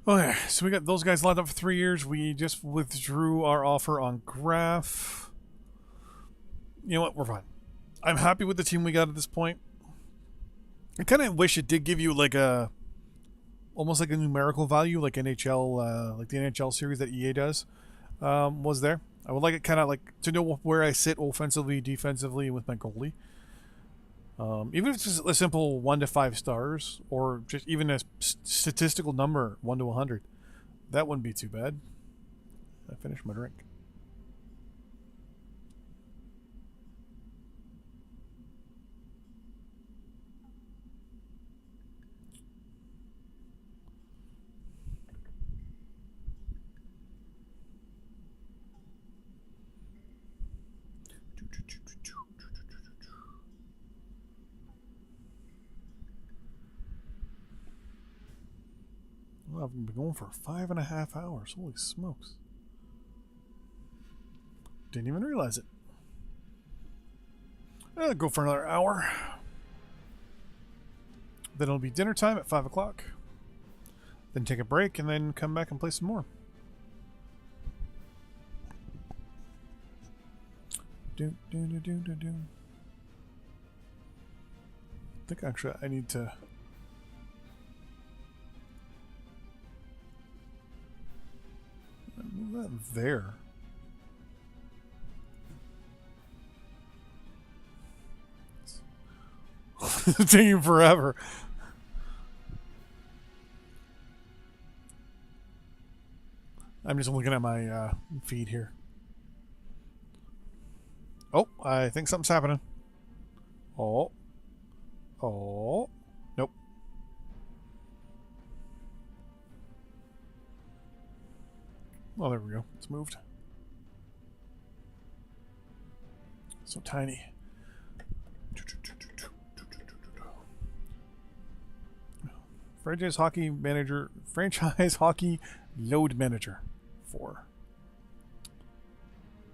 Okay, so we got those guys lined up for 3 years. We just withdrew our offer on Graph. You know what? We're fine. I'm happy with the team we got at this point. I kind of wish it did give you like a almost like a numerical value, like NHL, like the NHL series that EA does, was there. I would like it kind of like to know where I sit offensively, defensively with my goalie. Even if it's just a simple 1 to 5 stars, or just even a statistical number 1 to 100, that wouldn't be too bad. I finished my drink. Well, I've been going for 5.5 hours. Holy smokes. Didn't even realize it. I'll go for another hour. Then it'll be dinner time at 5 o'clock. Then take a break and then come back and play some more. I think actually I need to... move that there. It's taking forever. I'm just looking at my feed here. Oh, I think something's happening. Oh. Oh. Nope. Oh, there we go. It's moved. So tiny. Franchise hockey manager. Franchise hockey load manager. 4.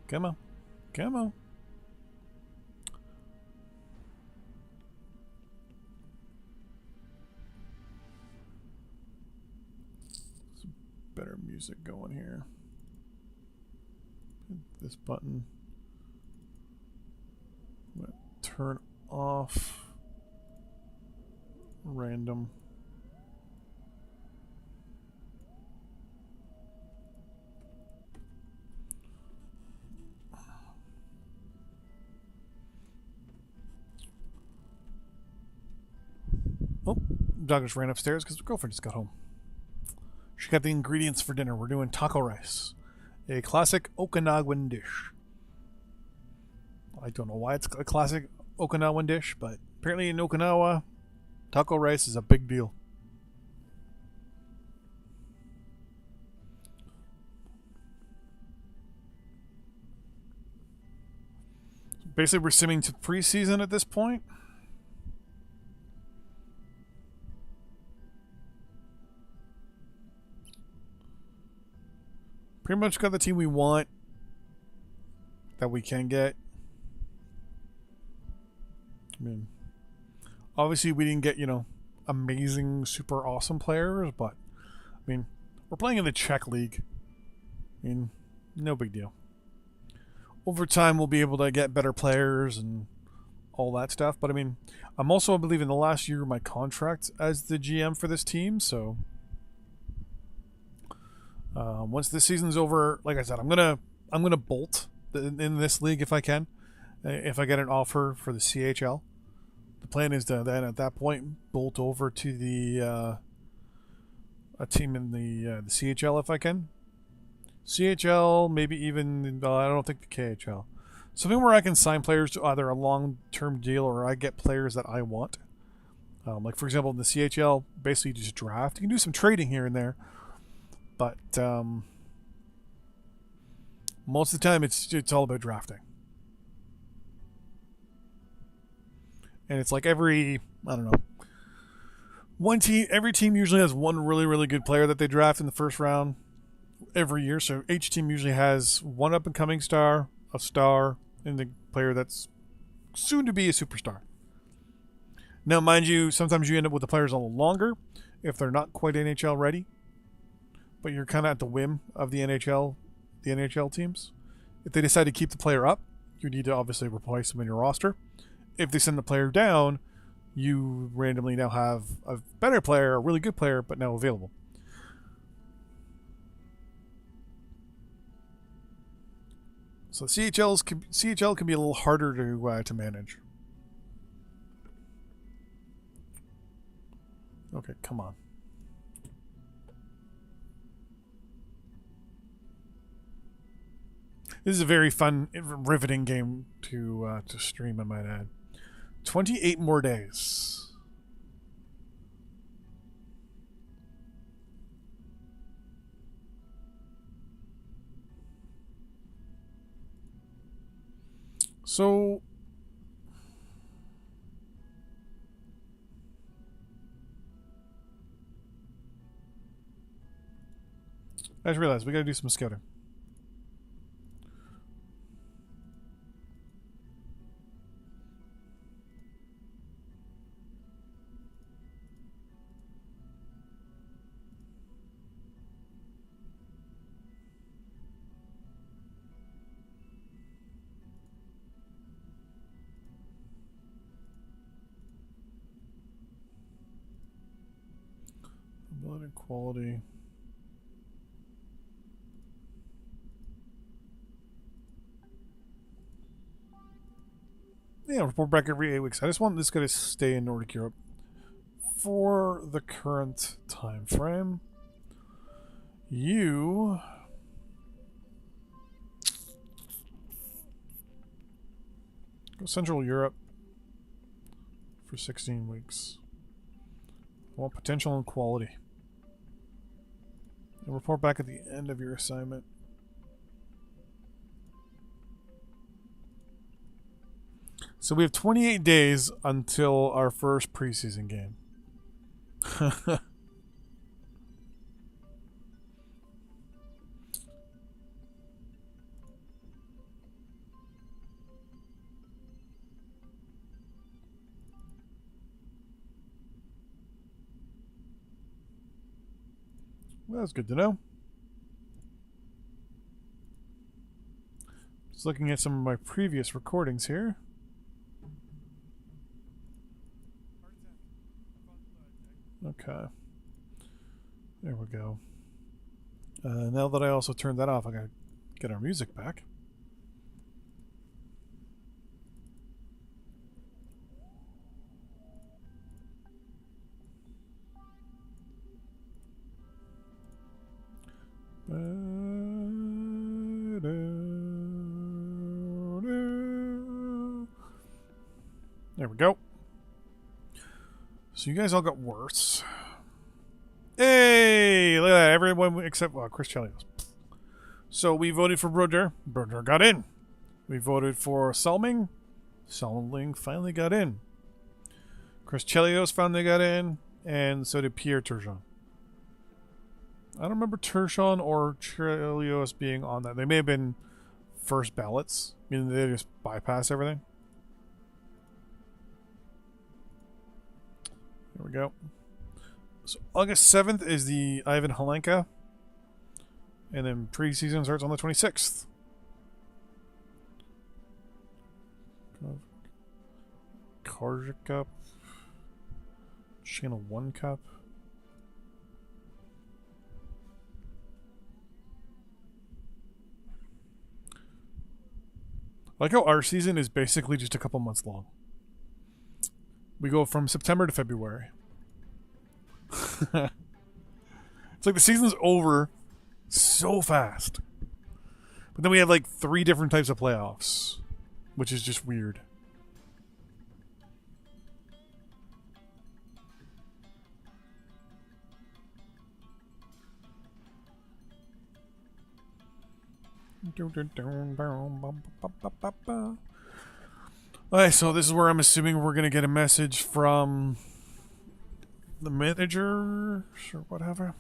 Come on. Come on. Some better music going here. Hit this button. I'm going to turn off random. Oh, dog just ran upstairs because her girlfriend just got home. She got the ingredients for dinner. We're doing taco rice, a classic Okinawan dish. I don't know why it's a classic Okinawan dish, but apparently in Okinawa, taco rice is a big deal. Basically, we're simming to preseason at this point. Pretty much got the team we want that we can get. I mean, obviously we didn't get, amazing, super awesome players, but, I mean, we're playing in the Czech League. I mean, no big deal. Over time, we'll be able to get better players and all that stuff, but, I mean, I'm also, I believe, in the last year of my contract as the GM for this team, so... once this season's over, like I said, I'm gonna bolt in this league if I can. If I get an offer for the CHL, the plan is to then at that point bolt over to the a team in the CHL if I can. CHL, maybe even I don't think the KHL. Something where I can sign players to either a long-term deal or I get players that I want. Like for example, in the CHL, basically you just draft. You can do some trading here and there. But most of the time, it's all about drafting, and it's like every every team usually has one really good player that they draft in the first round every year. So each team usually has one up and coming star, a star, and the player that's soon to be a superstar. Now, mind you, sometimes you end up with the players a little longer if they're not quite NHL ready. but you're kind of at the whim of the NHL teams. If they decide to keep the player up, you need to obviously replace them in your roster. If they send the player down, you randomly now have a better player, a really good player, but now available. So CHL can be a little harder to manage. Okay, come on. This is a very fun, riveting game to stream, I might add. 28 more days. So I just realized we gotta do some scouting. Ability, quality. Yeah, report back every 8 weeks. I just want this guy to stay in Nordic Europe for the current time frame. You go Central Europe for 16 weeks. I want potential and quality. And report back at the end of your assignment. So we have 28 days until our first preseason game. Well, that's good to know. Just looking at some of my previous recordings here. Okay. There we go. Now that I also turned that off, I gotta get our music back. There we go. So you guys all got worse. Hey! Look at that. Everyone except, well, Chris Chelios. So we voted for Brodeur. Brodeur got in. We voted for Salming. Salming finally got in. Chris Chelios finally got in. And so did Pierre Turgeon. I don't remember Turgeon or Chelios being on that. They may have been first ballots, meaning they just bypass everything. There we go. So August 7th is the Ivan Halenka. And then preseason starts on the 26th. Karja Cup. Channel 1 Cup. I like how our season is basically just a couple months long. We go from September to February. It's like the season's over so fast. But then we have like 3 different types of playoffs, which is just weird. Alright, so this is where I'm assuming we're going to get a message from the manager or whatever.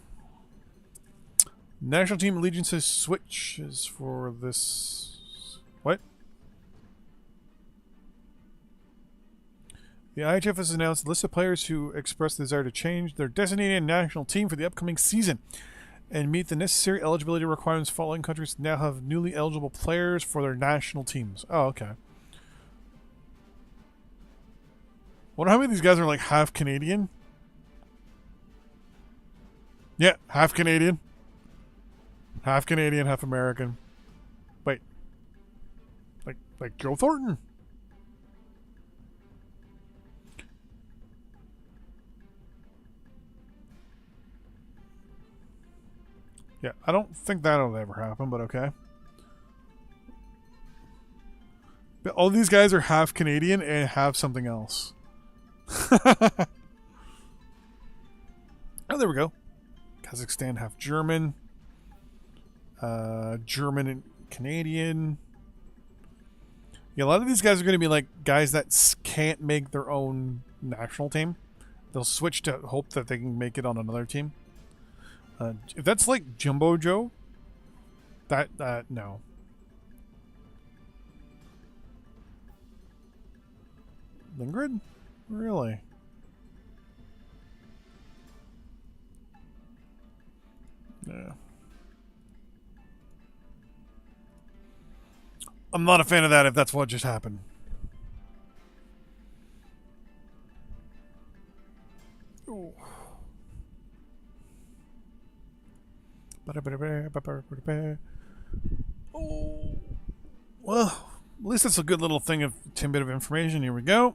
National team allegiances switches for this. What? The IHF has announced a list of players who expressed the desire to change their designated national team for the upcoming season. and meet the necessary eligibility requirements. Following countries now have newly eligible players for their national teams. Oh, okay. Wonder how many of these guys are like half Canadian? Yeah, half Canadian. Half Canadian, half American. Wait. Like Joe Thornton. Yeah, I don't think that'll ever happen, but okay. But all these guys are half Canadian and half something else. Oh, there we go. Kazakhstan, half German. German and Canadian. Yeah, a lot of these guys are going to be like guys that can't make their own national team. They'll switch to hope that they can make it on another team. If that's like Jumbo Joe, no. Lingrid? Really? Yeah. I'm not a fan of that if that's what just happened. Ooh. Oh. Well, at least that's a good little thing of tidbit of information. Here we go.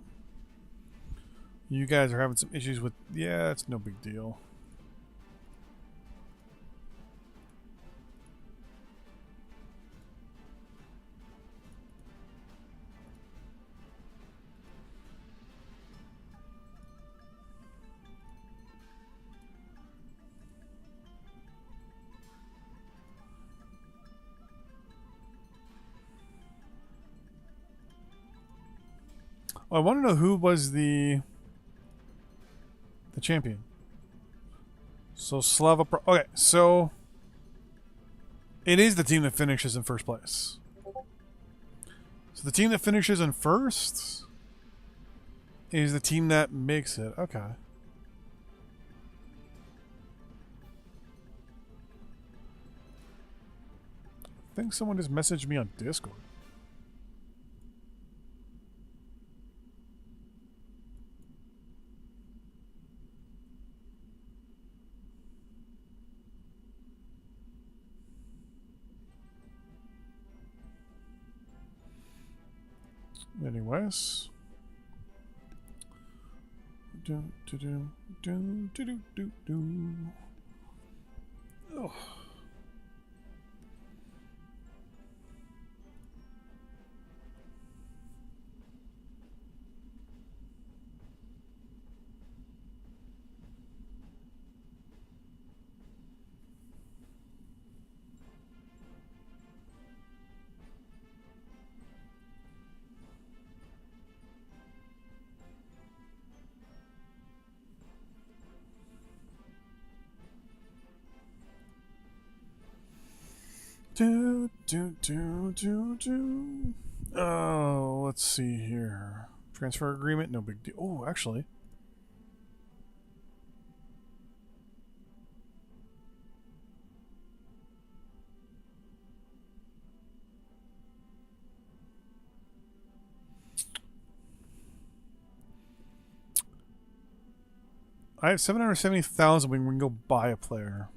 You guys are having some issues with... Yeah, it's no big deal. Oh, I want to know who was the champion. So Slava Pro... Okay, so it is the team that finishes in first place. So the team that finishes in first is the team that makes it. Okay. I think someone just messaged me on Discord. Anyways. Oh. Oh, let's see here. Transfer agreement, no big deal. Oh, actually. I have 770,000. We can go buy a player.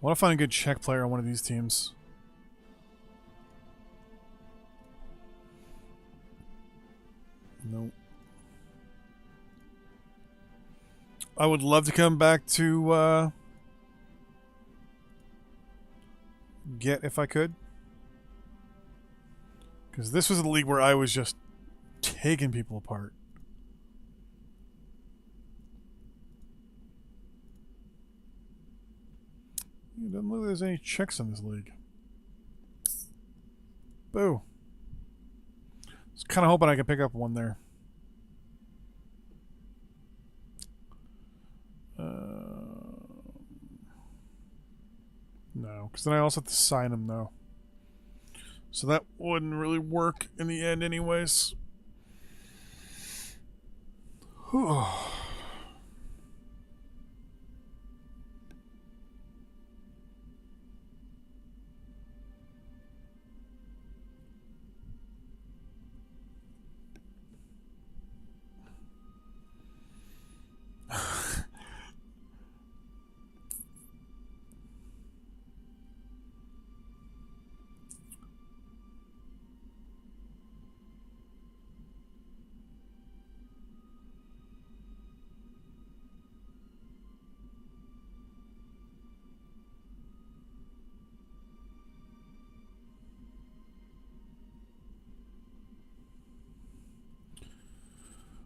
I want to find a good Czech player on one of these teams. Nope. I would love to come back to get if I could. Because this was a league where I was just taking people apart. It doesn't look like there's any checks in this league. Boo. I was kind of hoping I could pick up one there. No, because then I also have to sign them, though. So that wouldn't really work in the end anyways.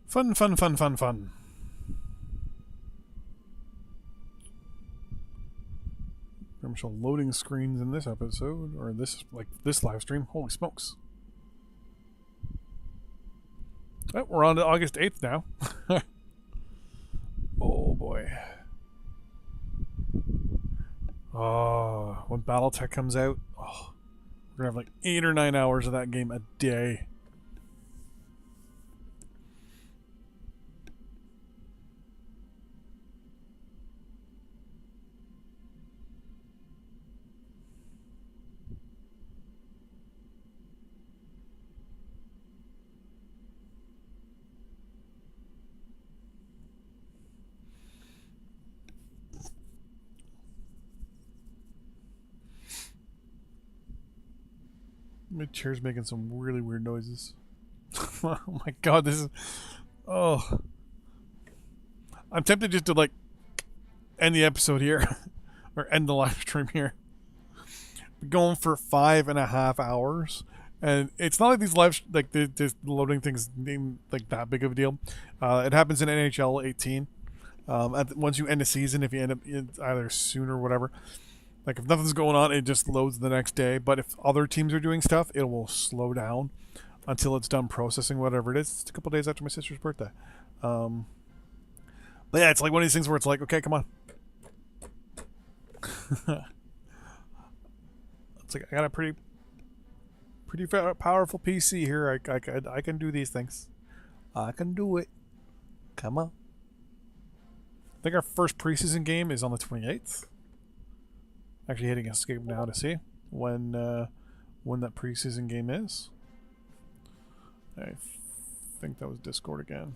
Fun, fun, fun, fun, fun. I'm sure loading screens in this episode, or this live stream. Holy smokes. Oh, we're on to August 8th now. Oh boy. Oh, when Battletech comes out, oh, we're gonna have like 8 or 9 hours of that game a day. My chair's making some really weird noises. Oh my god, this is... Oh. I'm tempted just to, like, end the episode here. Or end the live stream here. We're going for 5.5 hours. And it's not like these this loading things ain't like that big of a deal. It happens in NHL 18. Once you end a season, if you end up either soon or whatever... Like, if nothing's going on, it just loads the next day. But if other teams are doing stuff, it will slow down until it's done processing whatever it is. It's a couple days after my sister's birthday. But yeah, it's like one of these things where it's like, okay, come on. It's like, I got a pretty powerful PC here. I can do these things. I can do it. Come on. I think our first preseason game is on the 28th. Actually hitting escape now to see when that preseason game is. I think that was Discord again.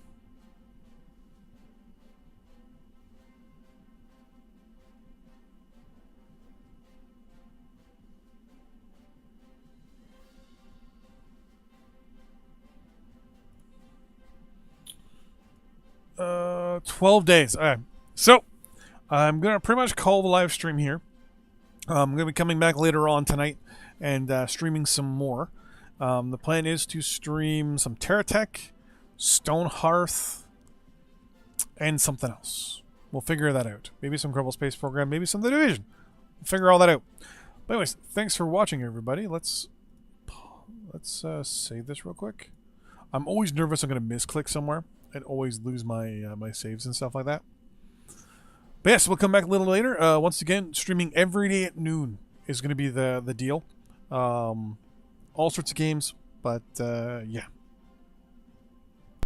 Uh, 12 days. All right. So I'm gonna pretty much call the live stream here. I'm going to be coming back later on tonight and streaming some more. The plan is to stream some TerraTech, Stonehearth, and something else. We'll figure that out. Maybe some Kerbal Space Program, maybe some The Division. We'll figure all that out. But anyways, thanks for watching, everybody. Let's save this real quick. I'm always nervous I'm going to misclick somewhere and always lose my my saves and stuff like that. But yes, we'll come back a little later. Once again, streaming every day at noon is going to be the deal. All sorts of games, but yeah.